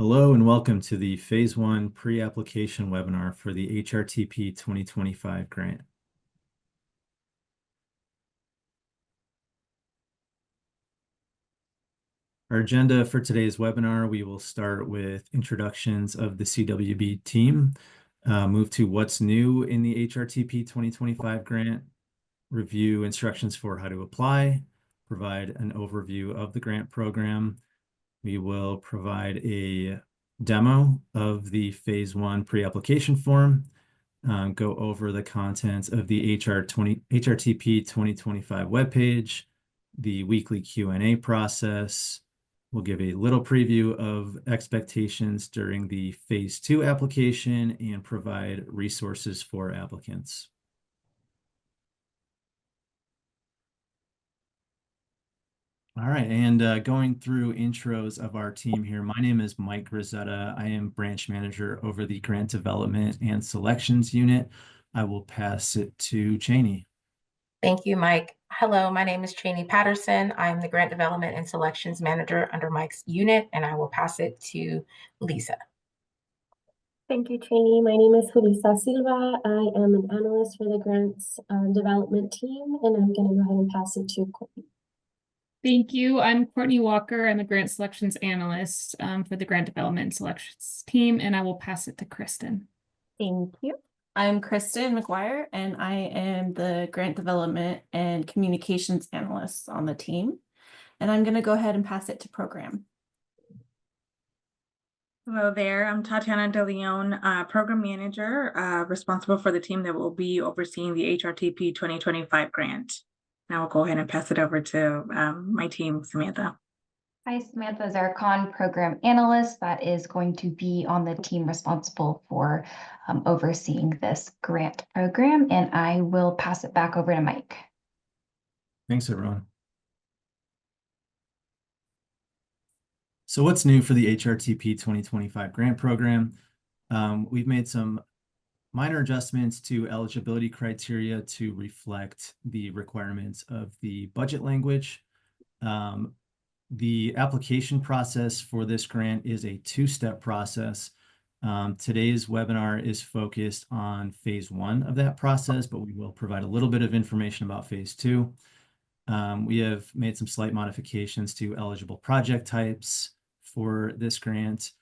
Hello and welcome to the Phase 1 pre-application webinar for the HRTP 2025 grant. Our agenda for today's webinar, we will start with introductions of the CWB team, move to what's new in the HRTP 2025 grant, review instructions for how to apply, provide an overview of the grant program. We will provide a demo of the Phase 1 pre-application form, go over the contents of the HRTP 2025 webpage, the weekly Q&A process. We'll give a little preview of expectations during the Phase 2 application and provide resources for applicants. All right, and going through intros of our team here, my name is Mike Grisetta. I am branch manager over the Grant Development and Selections Unit. I will pass it to Cheney. Thank you, Mike. Hello, my name is Cheney Patterson. I'm the Grant Development and Selections Manager under Mike's unit, and I will pass it to Lisa. Thank you, Cheney. My name is Julissa Silva. I am an analyst for the Grants Development team, and I'm going to go ahead and pass it to Courtney. Thank you. I'm Courtney Walker. I'm a Grant Selections Analyst for the Grant Development and Selections team, and I will pass it to Kristen. Thank you. I'm Kristen McGuire, and I am the Grant Development and Communications Analyst on the team. And I'm going to go ahead and pass it to Program. Hello there, I'm Tatiana De Leon, Program Manager, responsible for the team that will be overseeing the HRTP 2025 grant. Now I'll go ahead and pass it over to my team, Samantha. Hi, Samantha Zarkon, Program Analyst that is going to be on the team responsible for overseeing this grant program, and I will pass it back over to Mike. Thanks, everyone. So what's new for the HRTP 2025 grant program? We've made some minor adjustments to eligibility criteria to reflect the requirements of the budget language. The application process for this grant is a two-step process. Today's webinar is focused on Phase 1 of that process, but we will provide a little bit of information about Phase 2. We have made some slight modifications to eligible project types for this grant,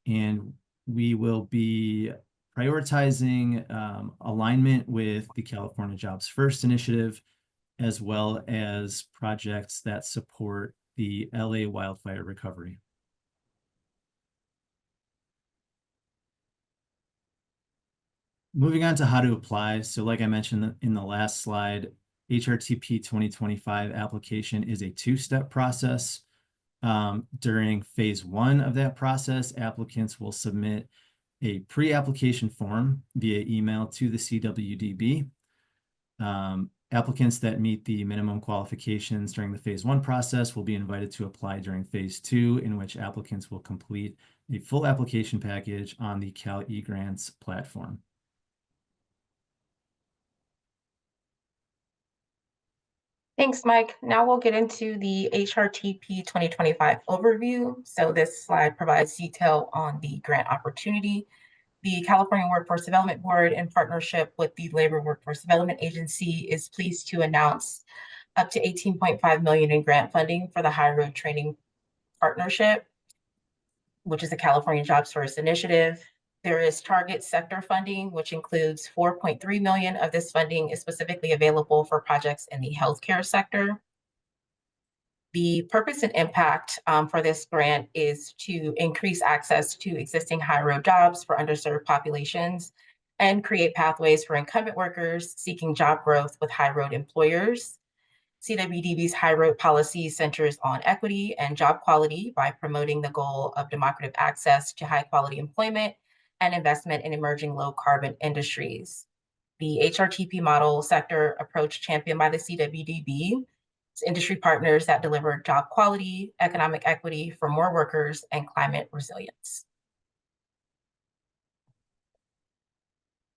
and we will be prioritizing alignment with the California Jobs First initiative, as well as projects that support the LA wildfire recovery. Moving on to how to apply. So like I mentioned in the last slide, HRTP 2025 application is a two-step process. During Phase 1 of that process, applicants will submit a pre-application form via email to the CWDB. Applicants that meet the minimum qualifications during the Phase 1 process will be invited to apply during Phase 2, in which applicants will complete a full application package on the Cal eGrants platform. Thanks, Mike. Now we'll get into the HRTP 2025 overview. So this slide provides detail on the grant opportunity. The California Workforce Development Board, in partnership with the Labor Workforce Development Agency, is pleased to announce up to $18.5 million in grant funding for the High Road Training Partnership, which is the California Jobs First initiative. There is target sector funding, which includes $4.3 million of this funding is specifically available for projects in the healthcare sector. The purpose and impact for this grant is to increase access to existing high road jobs for underserved populations and create pathways for incumbent workers seeking job growth with high road employers. CWDB's high road policy centers on equity and job quality by promoting the goal of democratic access to high quality employment and investment in emerging low carbon industries. The HRTP model sector approach championed by the CWDB is industry partners that deliver job quality, economic equity for more workers, and climate resilience.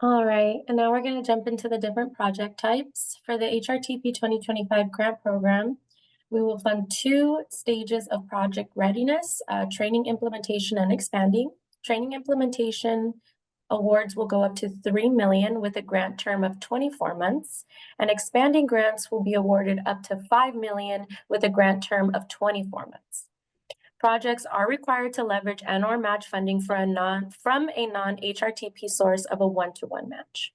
All right, and now we're going to jump into the different project types. For the HRTP 2025 grant program, We will fund 2 stages of project readiness, training, implementation, and expanding. Training implementation awards will go up to $3 million with a grant term of 24 months, and expanding grants will be awarded up to $5 million with a grant term of 24 months. Projects are required to leverage and/or match funding from a non-HRTP source of a 1-to-1 match.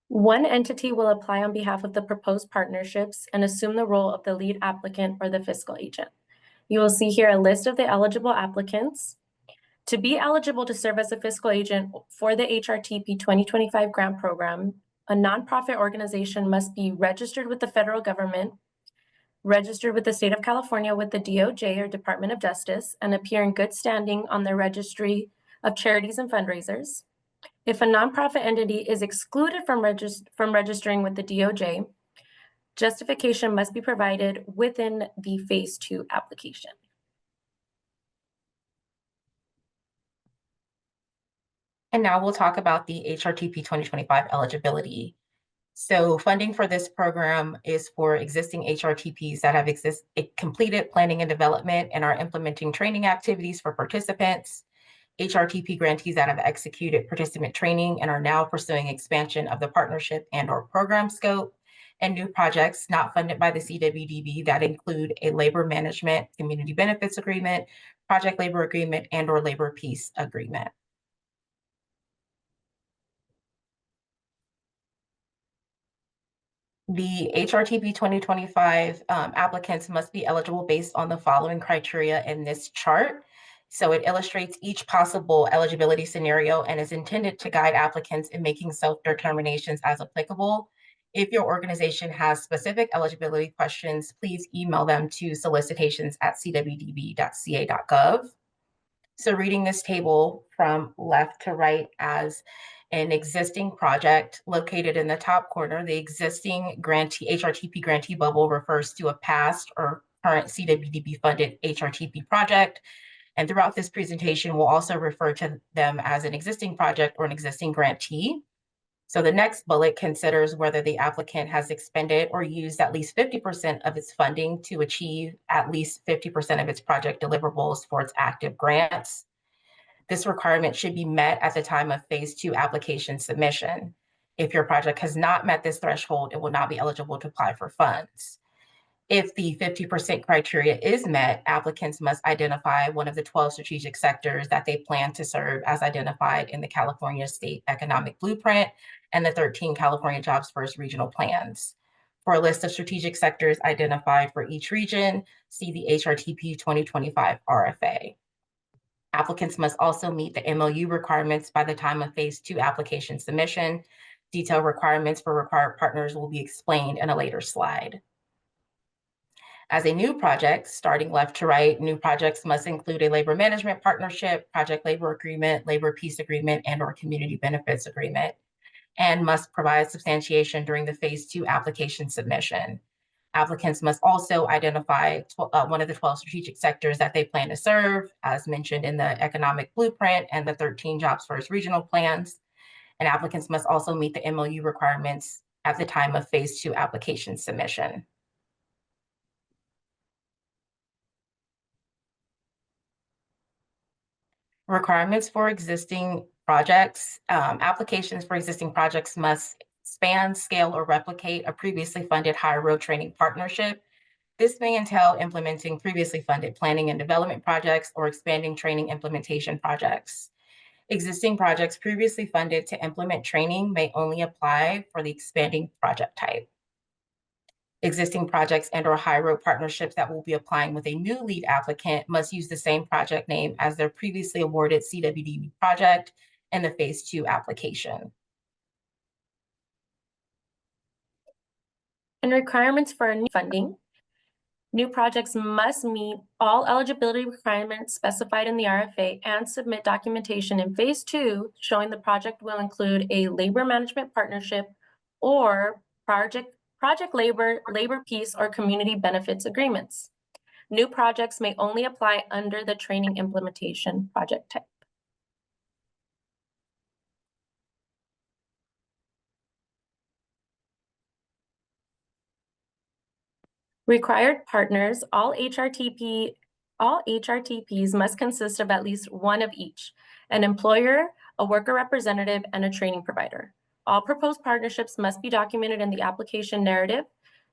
One entity will apply on behalf of the proposed partnerships and assume the role of the lead applicant or the fiscal agent. You will see here a list of the eligible applicants. To be eligible to serve as a fiscal agent for the HRTP 2025 grant program, a nonprofit organization must be registered with the federal government, registered with the state of California with the DOJ or Department of Justice, and appear in good standing on the registry of charities and fundraisers. If a nonprofit entity is excluded from registering with the DOJ, justification must be provided within the Phase 2 application. And now we'll talk about the HRTP 2025 eligibility. So funding for this program is for existing HRTPs that have completed planning and development and are implementing training activities for participants, HRTP grantees that have executed participant training and are now pursuing expansion of the partnership and/or program scope, and new projects not funded by the CWDB that include a labor management community benefits agreement, project labor agreement, and/or labor peace agreement. The HRTP 2025 applicants must be eligible based on the following criteria in this chart. So it illustrates each possible eligibility scenario and is intended to guide applicants in making self-determinations as applicable. If your organization has specific eligibility questions, please email them to solicitations@cwdb.ca.gov. So reading this table from left to right as an existing project located in the top corner, the existing grantee HRTP grantee bubble refers to a past or current CWDB funded HRTP project. And throughout this presentation, we'll also refer to them as an existing project or an existing grantee. So the next bullet considers whether the applicant has expended or used at least 50% of its funding to achieve at least 50% of its project deliverables for its active grants. This requirement should be met at the time of Phase 2 application submission. If your project has not met this threshold, it will not be eligible to apply for funds. If the 50% criteria is met, applicants must identify one of the 12 strategic sectors that they plan to serve as identified in the California State Economic Blueprint and the 13 California Jobs First regional plans. For a list of strategic sectors identified for each region, see the HRTP 2025 RFA. Applicants must also meet the MOU requirements by the time of Phase 2 application submission. Detailed requirements for required partners will be explained in a later slide. As a new project, starting left to right, new projects must include a labor management partnership, project labor agreement, labor peace agreement, and/or community benefits agreement, and must provide substantiation during the Phase 2 application submission. Applicants must also identify one of the 12 strategic sectors that they plan to serve, as mentioned in the economic blueprint and the 13 Jobs First regional plans. And applicants must also meet the MOU requirements at the time of Phase 2 application submission. Requirements for existing projects. Applications for existing projects must span, scale, or replicate a previously funded higher road training partnership. This may entail implementing previously funded planning and development projects or expanding training implementation projects. Existing projects previously funded to implement training may only apply for the expanding project type. Existing projects and/or high road partnerships that will be applying with a new lead applicant must use the same project name as their previously awarded CWDB project in the Phase 2 application. And requirements for new funding. New projects must meet all eligibility requirements specified in the RFA and submit documentation in Phase 2 showing the project will include a labor management partnership or project labor, labor peace, or community benefits agreements. New projects may only apply under the training implementation project type. Required partners, all HRTPs must consist of at least one of each, an employer, a worker representative, and a training provider. All proposed partnerships must be documented in the application narrative,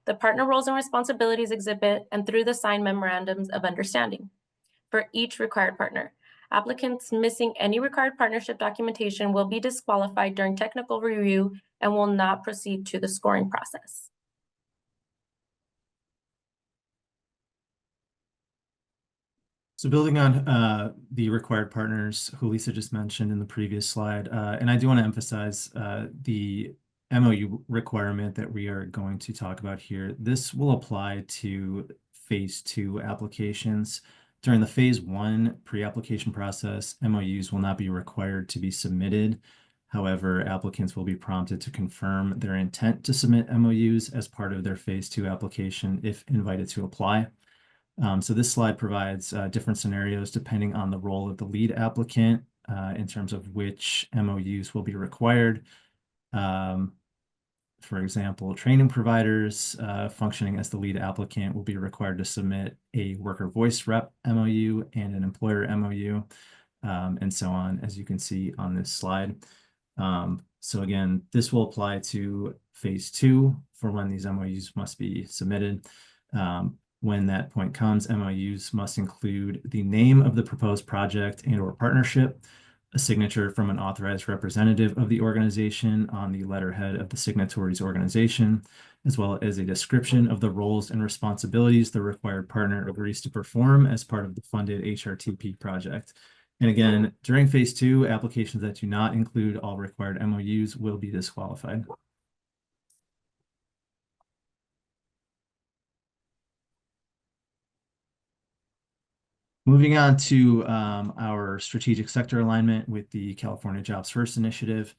the partner roles and responsibilities exhibit, and through the signed memorandums of understanding. For each required partner, applicants missing any required partnership documentation will be disqualified during technical review and will not proceed to the scoring process. So building on the required partners who Lisa just mentioned in the previous slide, and I do want to emphasize the MOU requirement that we are going to talk about here. This will apply to phase 2 applications. During the phase 1 pre-application process, MOUs will not be required to be submitted. However, applicants will be prompted to confirm their intent to submit MOUs as part of their phase 2 application if invited to apply. So this slide provides different scenarios depending on the role of the lead applicant in terms of which MOUs will be required. For example, training providers functioning as the lead applicant will be required to submit a worker voice rep MOU and an employer MOU, and so on, as you can see on this slide. So again, this will apply to phase 2 for when these MOUs must be submitted. When that point comes, MOUs must include the name of the proposed project and/or partnership, a signature from an authorized representative of the organization on the letterhead of the signatory's organization, as well as a description of the roles and responsibilities the required partner agrees to perform as part of the funded HRTP project. And again, during phase 2, applications that do not include all required MOUs will be disqualified. Moving on to our strategic sector alignment with the California Jobs First initiative.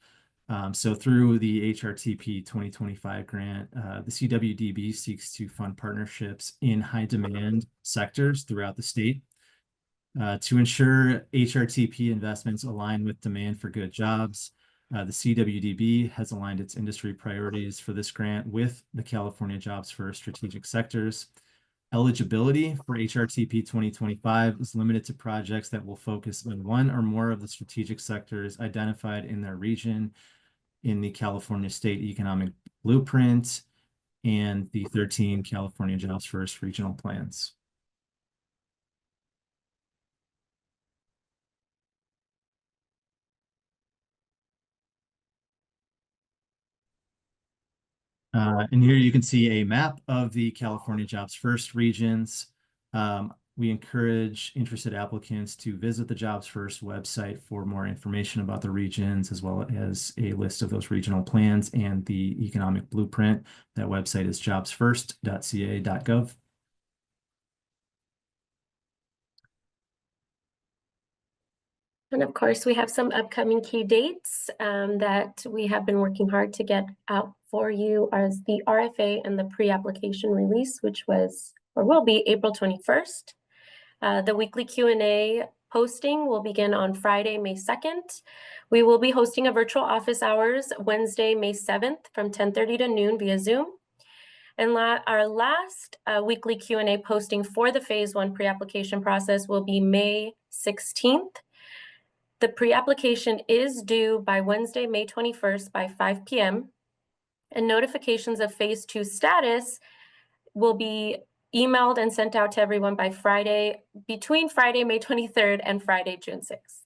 So through the HRTP 2025 grant, the CWDB seeks to fund partnerships in high demand sectors throughout the state. To ensure HRTP investments align with demand for good jobs, the CWDB has aligned its industry priorities for this grant with the California Jobs First strategic sectors. Eligibility for HRTP 2025 is limited to projects that will focus on one or more of the strategic sectors identified in their region in the California State Economic Blueprint and the 13 California Jobs First regional plans. And here you can see a map of the California Jobs First regions. We encourage interested applicants to visit the Jobs First website for more information about the regions, as well as a list of those regional plans and the economic blueprint. That website is jobsfirst.ca.gov. And of course, we have some upcoming key dates that we have been working hard to get out for you as the RFA and the pre-application release, which was or will be April 21st. The weekly Q&A posting will begin on Friday, May 2nd. We will be hosting a virtual office hours Wednesday, May 7th from 10:30 to noon via Zoom. And our last weekly Q&A posting for the phase 1 pre-application process will be May 16th. The pre-application is due by Wednesday, May 21st by 5 p.m. And notifications of phase 2 status will be emailed and sent out to everyone by Friday, between Friday, May 23rd and Friday, June 6th.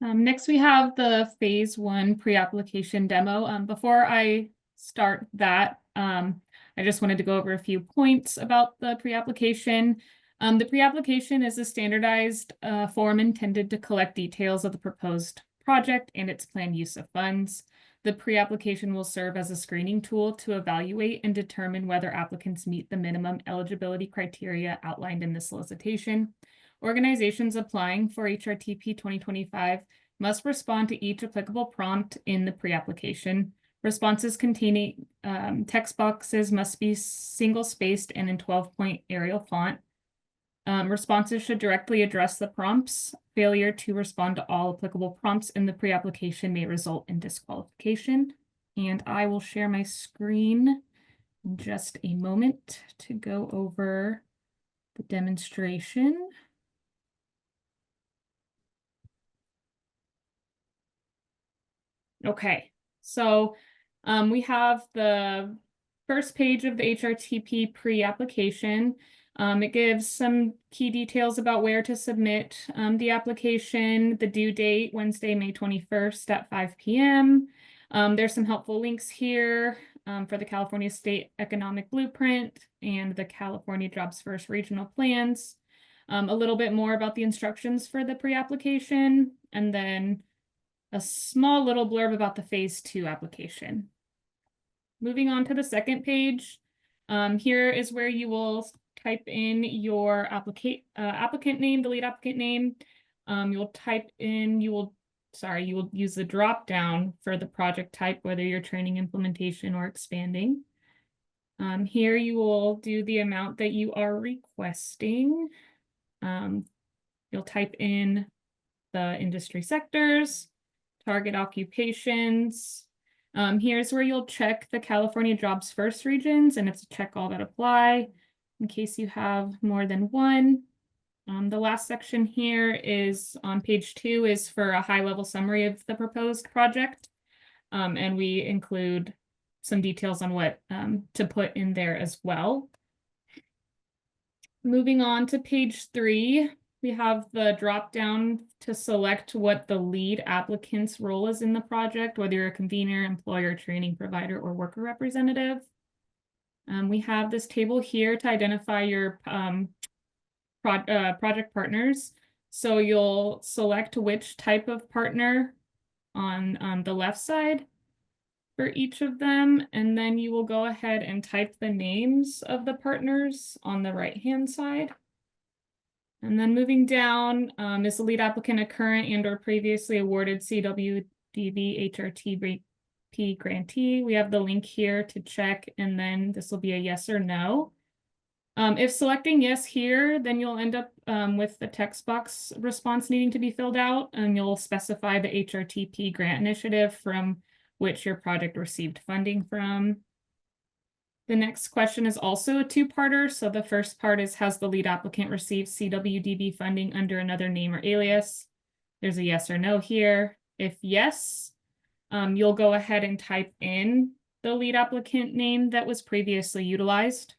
Next, we have the phase 1 pre-application demo. Before I start that, I just wanted to go over a few points about the pre-application. The pre-application is a standardized form intended to collect details of the proposed project and its planned use of funds. The pre-application will serve as a screening tool to evaluate and determine whether applicants meet the minimum eligibility criteria outlined in the solicitation. Organizations applying for HRTP 2025 must respond to each applicable prompt in the pre-application. Responses containing text boxes must be single-spaced and in 12-point Arial font. Responses should directly address the prompts. Failure to respond to all applicable prompts in the pre-application may result in disqualification. and I will share my screen in just a moment to go over the demonstration. Okay, so we have the first page of the HRTP pre-application. It gives some key details about where to submit the application, the due date, Wednesday, May 21st at 5 p.m. There's some helpful links here for the California State Economic Blueprint and the California Jobs First regional plans. A little bit more about the instructions for the pre-application, and then a small little blurb about the phase 2 application. Moving on to the second page, here is where you will type in your applicant name, the lead applicant name. You will use the drop down for the project type, whether you're training, implementation, or expanding. Here you will do the amount that you are requesting. You'll type in the industry sectors, target occupations. Here's where you'll check the California Jobs First regions, and it's a check all that apply in case you have more than one. The last section here is on page 2 is for a high-level summary of the proposed project. And we include some details on what to put in there as well. Moving on to page 3. We have the drop down to select what the lead applicant's role is in the project, whether you're a convener, employer, training provider, or worker representative. We have this table here to identify your project partners. So you'll select which type of partner on the left side for each of them, and then you will go ahead and type the names of the partners on the right-hand side. And then moving down, is the lead applicant a current and or previously awarded CWDB HRTP grantee? We have the link here to check, and then this will be a yes or no. If selecting yes here, then you'll end up with the text box response needing to be filled out, and you'll specify the HRTP grant initiative from which your project received funding from. The next question is also a two-parter. So the first part is, has the lead applicant received CWDB funding under another name or alias? There's a yes or no here. If yes, you'll go ahead and type in the lead applicant name that was previously utilized.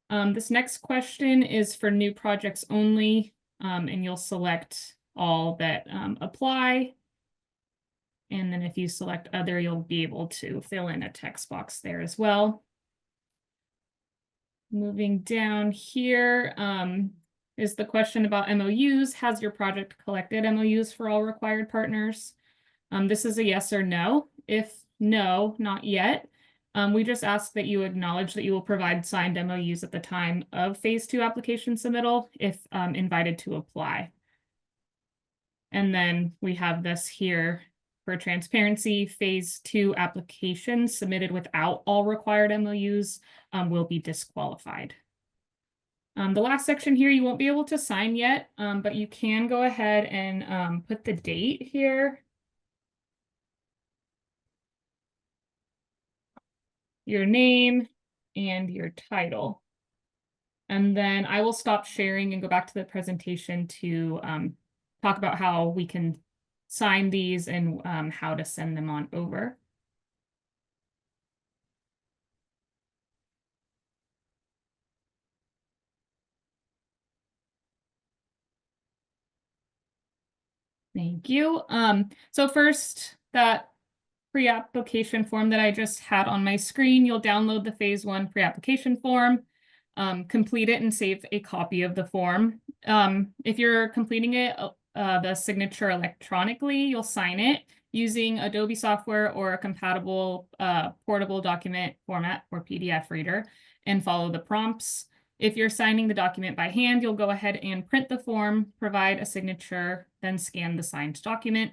This next question is for new projects only, and you'll select all that apply. And then if you select other, you'll be able to fill in a text box there as well. Moving down here is the question about MOUs. Has your project collected MOUs for all required partners? This is a yes or no. If no, not yet. We just ask that you acknowledge that you will provide signed MOUs at the time of phase 2 application submittal if invited to apply. And then we have this here for transparency. Phase 2 applications submitted without all required MOUs will be disqualified. The last section here, you won't be able to sign yet, but you can go ahead and put the date here. Your name and your title. And then I will stop sharing and go back to the presentation to talk about how we can sign these and how to send them on over. Thank you. So first, that pre-application form that I just had on my screen, you'll download the phase 1 pre-application form, complete it and save a copy of the form. If you're completing it, the signature electronically, you'll sign it using Adobe software or a compatible portable document format or PDF reader and follow the prompts. If you're signing the document by hand, you'll go ahead and print the form, provide a signature, then scan the signed document.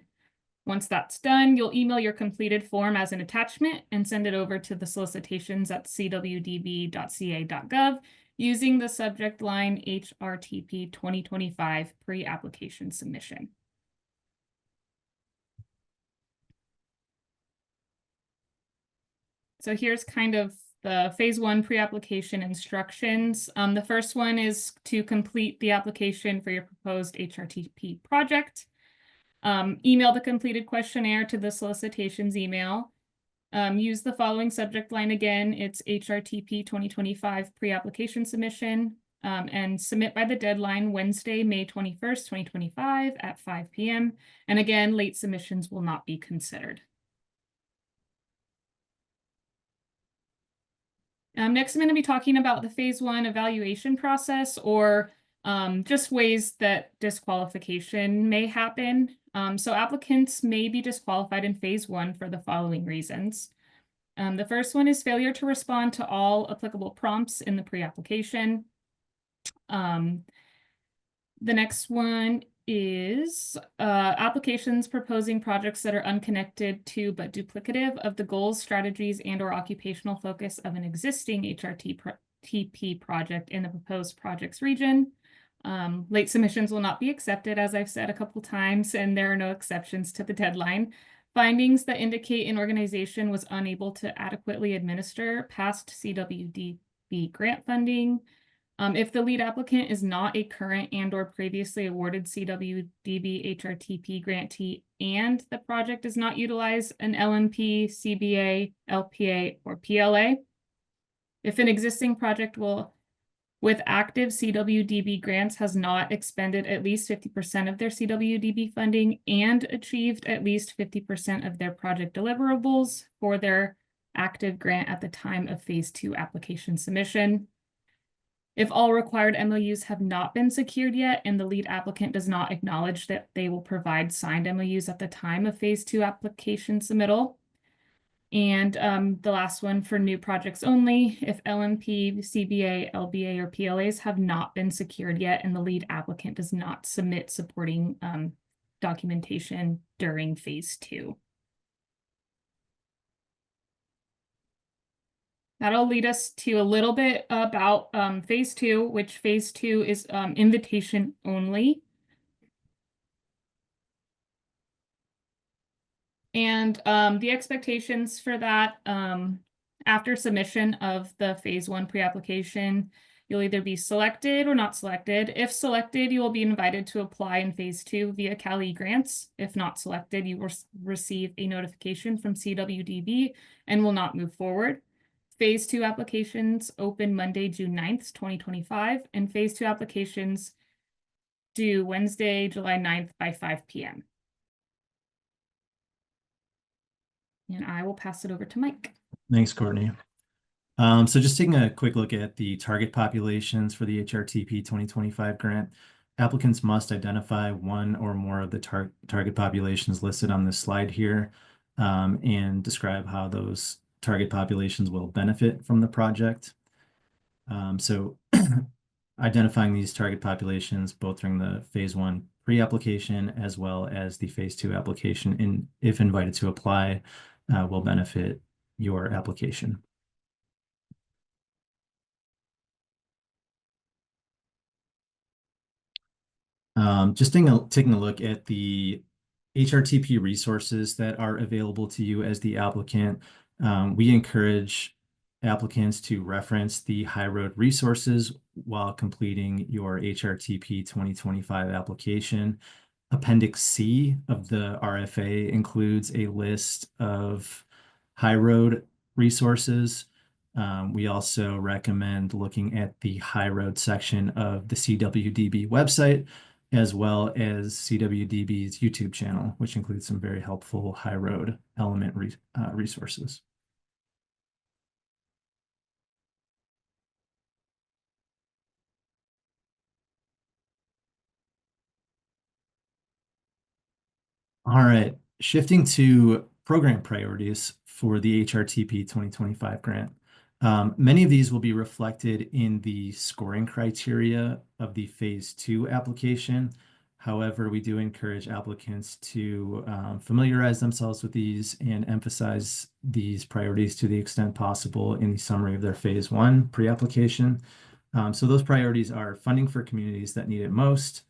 Once that's done, you'll email your completed form as an attachment and send it over to the solicitations@cwdb.ca.gov using the subject line HRTP 2025 pre-application submission. So here's kind of the phase one pre-application instructions. The first one is to complete the application for your proposed HRTP project. Email the completed questionnaire to the solicitations email. Use the following subject line again. It's HRTP 2025 pre-application submission, and submit by the deadline Wednesday, May 21st, 2025 at 5 p.m. And again, late submissions will not be considered. Next, I'm going to be talking about the phase one evaluation process, or just ways that disqualification may happen. So applicants may be disqualified in phase one for the following reasons. The first one is failure to respond to all applicable prompts in the pre-application. The next one is applications proposing projects that are unconnected to but duplicative of the goals, strategies, and/or occupational focus of an existing HRTP project in the proposed project's region. Late submissions will not be accepted, as I've said a couple times, and there are no exceptions to the deadline. Findings that indicate an organization was unable to adequately administer past CWDB grant funding. If the lead applicant is not a current and/or previously awarded CWDB HRTP grantee and the project does not utilize an LMP, CBA, LPA, or PLA. If an existing project with active CWDB grants has not expended at least 50% of their CWDB funding and achieved at least 50% of their project deliverables for their active grant at the time of phase two application submission. If all required MOUs have not been secured yet and the lead applicant does not acknowledge that they will provide signed MOUs at the time of phase two application submittal. And the last one for new projects only, if LMP, CBA, LBA, or PLAs have not been secured yet and the lead applicant does not submit supporting documentation during phase two. That'll lead us to a little bit about phase two, which phase two is invitation only. And the expectations for that, after submission of the phase one pre-application, you'll either be selected or not selected. If selected, you will be invited to apply in phase two via Cali grants. If not selected, you will receive a notification from CWDB and will not move forward. Phase two applications open Monday, June 9th, 2025, and phase two applications due Wednesday, July 9th by 5 p.m. And I will pass it over to Mike. Thanks, Courtney. So just taking a quick look at the target populations for the HRTP 2025 grant, applicants must identify one or more of the target populations listed on this slide here, and describe how those target populations will benefit from the project. So identifying these target populations both during the phase one pre-application as well as the phase two application, and if invited to apply, will benefit your application. Just taking a look at the HRTP resources that are available to you as the applicant. We encourage applicants to reference the High Road resources while completing your HRTP 2025 application. Appendix C of the RFA includes a list of High Road resources. We also recommend looking at the High Road section of the CWDB website, as well as CWDB's YouTube channel, which includes some very helpful High Road element resources. All right, shifting to program priorities for the HRTP 2025 grant. Many of these will be reflected in the scoring criteria of the phase two application. However, we do encourage applicants to familiarize themselves with these and emphasize these priorities to the extent possible in the summary of their phase one pre-application. So those priorities are funding for communities that need it most,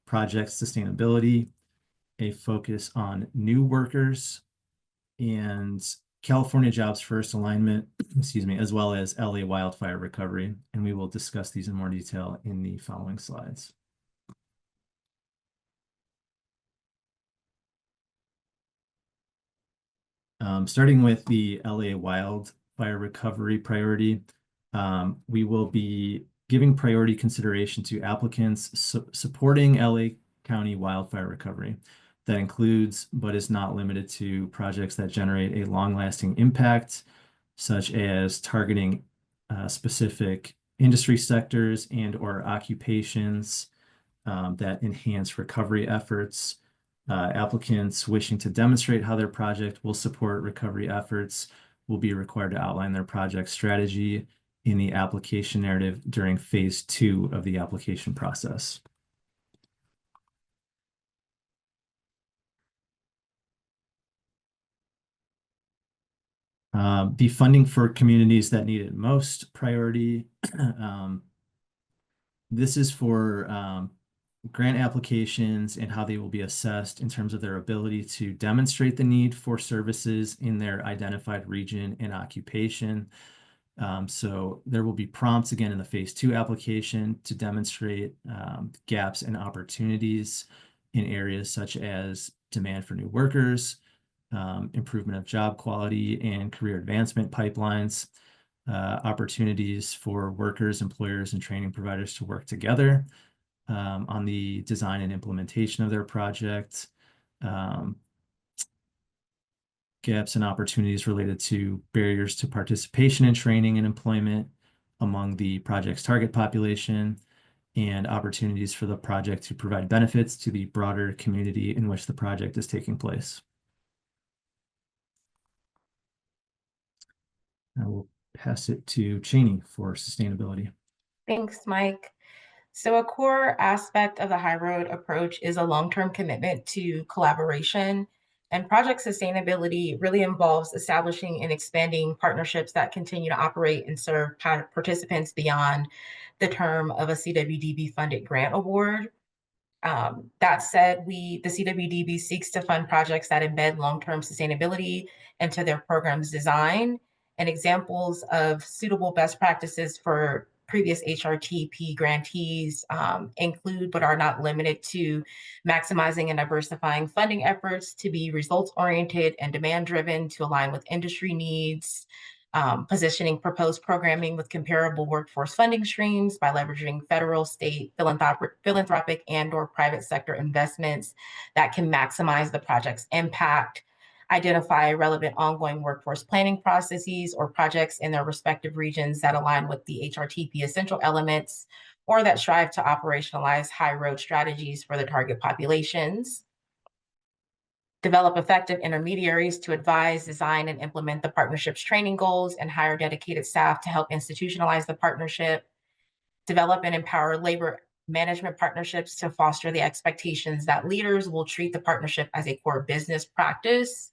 project sustainability, a focus on new workers, and California Jobs First alignment, excuse me, as well as LA wildfire recovery. And we will discuss these in more detail in the following slides. Starting with the LA wildfire recovery priority, we will be giving priority consideration to applicants supporting LA County wildfire recovery. That includes, but is not limited to, projects that generate a long-lasting impact, such as targeting specific industry sectors and or occupations that enhance recovery efforts. Applicants wishing to demonstrate how their project will support recovery efforts will be required to outline their project strategy in the application narrative during phase 2 of the application process. The funding for communities that need it most priority. This is for grant applications and how they will be assessed in terms of their ability to demonstrate the need for services in their identified region and occupation. So there will be prompts again in the phase 2 application to demonstrate gaps and opportunities in areas such as demand for new workers, improvement of job quality and career advancement pipelines, opportunities for workers, employers, and training providers to work together on the design and implementation of their project, gaps and opportunities related to barriers to participation in training and employment among the project's target population, and opportunities for the project to provide benefits to the broader community in which the project is taking place. I will pass it to Cheney for sustainability. Thanks, Mike. So a core aspect of the high road approach is a long-term commitment to collaboration, and project sustainability really involves establishing and expanding partnerships that continue to operate and serve participants beyond the term of a CWDB funded grant award. That said, the CWDB seeks to fund projects that embed long-term sustainability into their program's design, and examples of suitable best practices for previous HRTP grantees include, but are not limited to, maximizing and diversifying funding efforts to be results-oriented and demand-driven to align with industry needs, positioning proposed programming with comparable workforce funding streams by leveraging federal, state, philanthropic, and/or private sector investments that can maximize the project's impact, identify relevant ongoing workforce planning processes or projects in their respective regions that align with the HRTP essential elements or that strive to operationalize high road strategies for the target populations. Develop effective intermediaries to advise, design, and implement the partnership's training goals and hire dedicated staff to help institutionalize the partnership. Develop and empower labor management partnerships to foster the expectations that leaders will treat the partnership as a core business practice.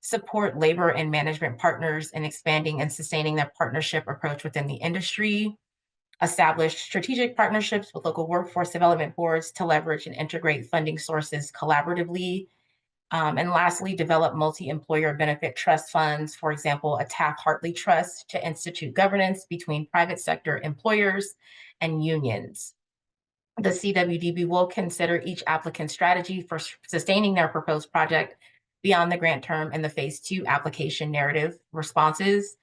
Support labor and management partners in expanding and sustaining their partnership approach within the industry. Establish strategic partnerships with local workforce development boards to leverage and integrate funding sources collaboratively. And lastly, develop multi-employer benefit trust funds, for example, a Taft-Hartley Trust, to institute governance between private sector employers and unions. The CWDB will consider each applicant's strategy for sustaining their proposed project beyond the grant term in the phase 2 application narrative responses.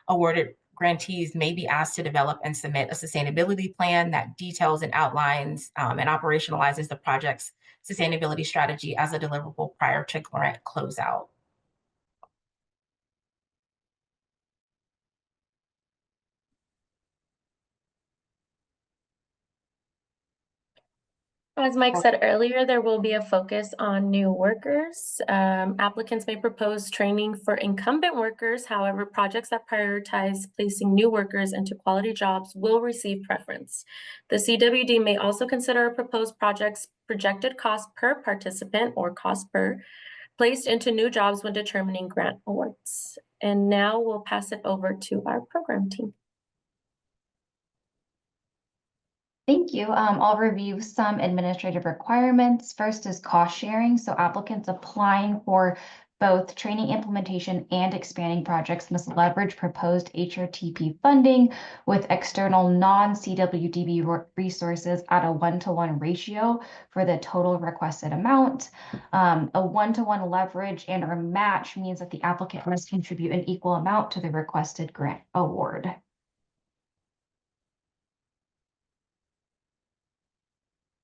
Awarded grantees may be asked to develop and submit a sustainability plan that details and outlines and operationalizes the project's sustainability strategy as a deliverable prior to grant closeout. As Mike said earlier, there will be a focus on new workers. Applicants may propose training for incumbent workers. However, projects that prioritize placing new workers into quality jobs will receive preference. The CWD may also consider a proposed project's projected cost per participant or cost per placed into new jobs when determining grant awards. And now we'll pass it over to our program team. Thank you. I'll review some administrative requirements. First is cost sharing. So applicants applying for Both training implementation and expanding projects must leverage proposed HRTP funding with external non-CWDB resources at a 1-to-1 ratio for the total requested amount. A 1-to-1 leverage and or match means that the applicant must contribute an equal amount to the requested grant award.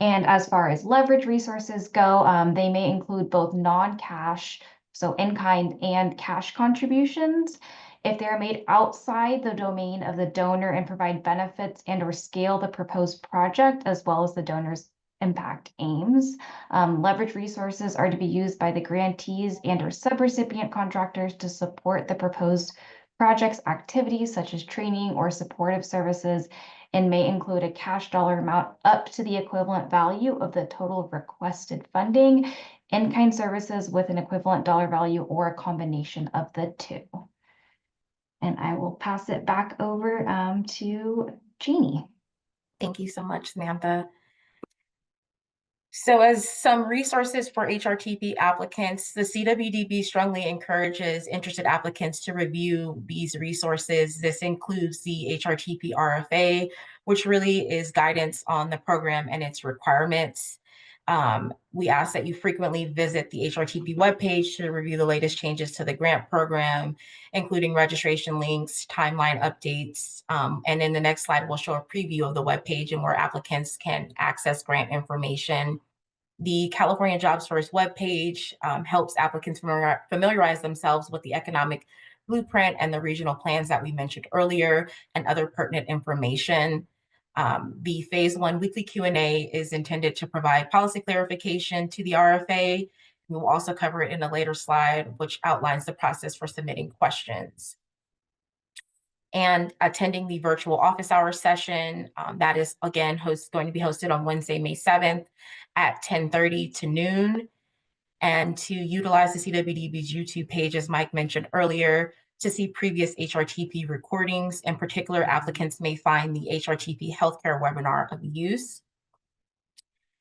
And as far as leverage resources go, they may include both non-cash, so in-kind and cash contributions. If they're made outside the domain of the donor and provide benefits and or scale the proposed project as well as the donor's impact aims. Leverage resources are to be used by the grantees and or subrecipient contractors to support the proposed project's activities such as training or supportive services, and may include a cash dollar amount up to the equivalent value of the total requested funding, in-kind services with an equivalent dollar value, or a combination of the two. And I will pass it back over to Jeannie. Thank you so much, Samantha. So as some resources for HRTP applicants, the CWDB strongly encourages interested applicants to review these resources. This includes the HRTP RFA, which really is guidance on the program and its requirements. We ask that you frequently visit the HRTP webpage to review the latest changes to the grant program, including registration links, timeline updates, and in the next slide, we'll show a preview of the webpage and where applicants can access grant information. The California Jobs First webpage helps applicants familiarize themselves with the economic blueprint and the regional plans that we mentioned earlier and other pertinent information. The Phase 1 weekly Q&A is intended to provide policy clarification to the RFA. We will also cover it in a later slide, which outlines the process for submitting questions. And attending the virtual office hours session, that is, again, going to be hosted on Wednesday, May 7th at 10:30 to noon. And to utilize the CWDB's YouTube page, as Mike mentioned earlier, to see previous HRTP recordings. In particular, applicants may find the HRTP healthcare webinar of use.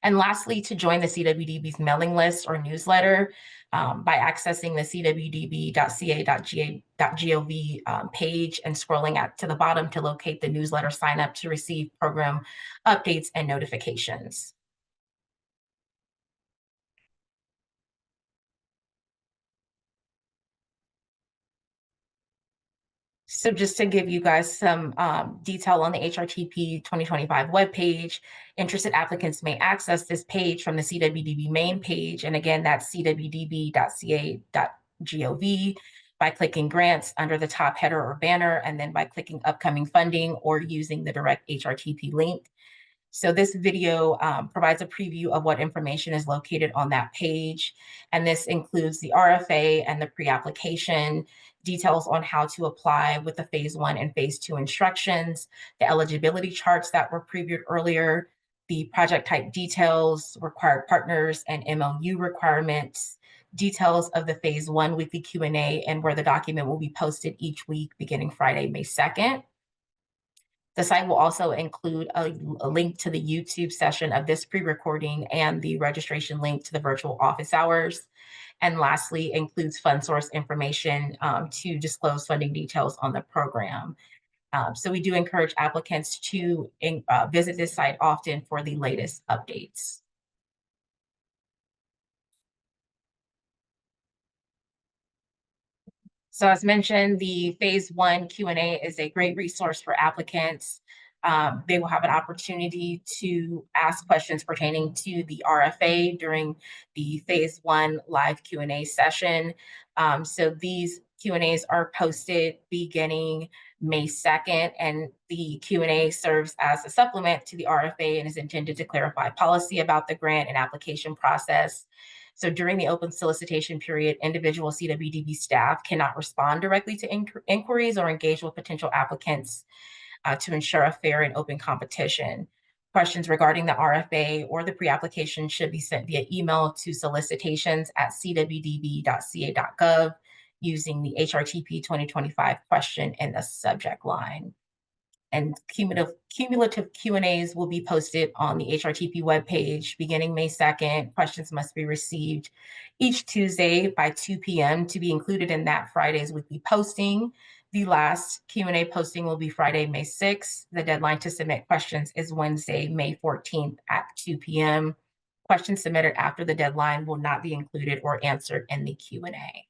And lastly, to join the CWDB's mailing list or newsletter by accessing the cwdb.ca.gov page and scrolling to the bottom to locate the newsletter sign up to receive program updates and notifications. So just to give you guys some detail on the HRTP 2025 webpage, interested applicants may access this page from the CWDB main page. And again, that's cwdb.ca.gov by clicking grants under the top header or banner, and then by clicking upcoming funding or using the direct HRTP link. So this video provides a preview of what information is located on that page. And this includes the RFA and the pre-application, details on how to apply with the Phase 1 and Phase 2 instructions, the eligibility charts that were previewed earlier, the project type details, required partners and MOU requirements, details of the Phase 1 weekly Q&A, and where the document will be posted each week beginning Friday, May 2nd. The site will also include a link to the YouTube session of this pre-recording and the registration link to the virtual office hours. And lastly, includes fund source information to disclose funding details on the program. So we do encourage applicants to visit this site often for the latest updates. So as mentioned, the Phase 1 Q&A is a great resource for applicants. They will have an opportunity to ask questions pertaining to the RFA during the Phase 1 live Q&A session. So these Q&As are posted beginning May 2nd, and the Q&A serves as a supplement to the RFA and is intended to clarify policy about the grant and application process. So during the open solicitation period, individual CWDB staff cannot respond directly to inquiries or engage with potential applicants to ensure a fair and open competition. Questions regarding the RFA or the pre-application should be sent via email to solicitations@cwdb.ca.gov using the HRTP 2025 question in the subject line. and cumulative Q&As will be posted on the HRTP webpage beginning May 2nd. Questions must be received each Tuesday by 2 p.m. to be included in that Friday's weekly posting. The last Q&A posting will be Friday, May 6th. The deadline to submit questions is Wednesday, May 14th at 2 p.m. Questions submitted after the deadline will not be included or answered in the Q&A.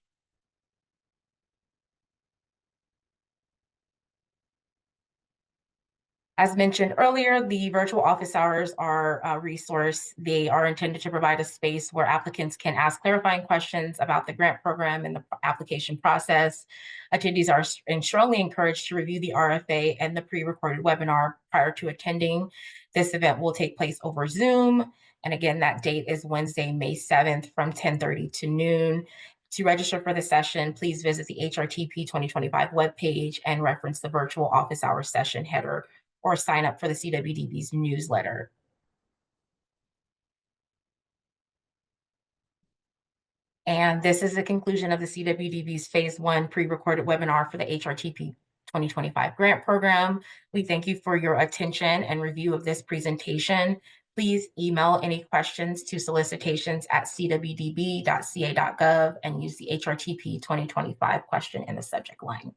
As mentioned earlier, the virtual office hours are a resource. They are intended to provide a space where applicants can ask clarifying questions about the grant program and the application process. Attendees are strongly encouraged to review the RFA and the pre-recorded webinar prior to attending. This event will take place over Zoom. And again, that date is Wednesday, May 7th from 10:30 to noon. To register for the session, please visit the HRTP 2025 webpage and reference the virtual office hours session header, or sign up for the CWDB's newsletter. And this is the conclusion of the CWDB's Phase 1 pre-recorded webinar for the HRTP 2025 grant program. We thank you for your attention and review of this presentation. Please email any questions to solicitations@cwdb.ca.gov and use the HRTP 2025 question in the subject line.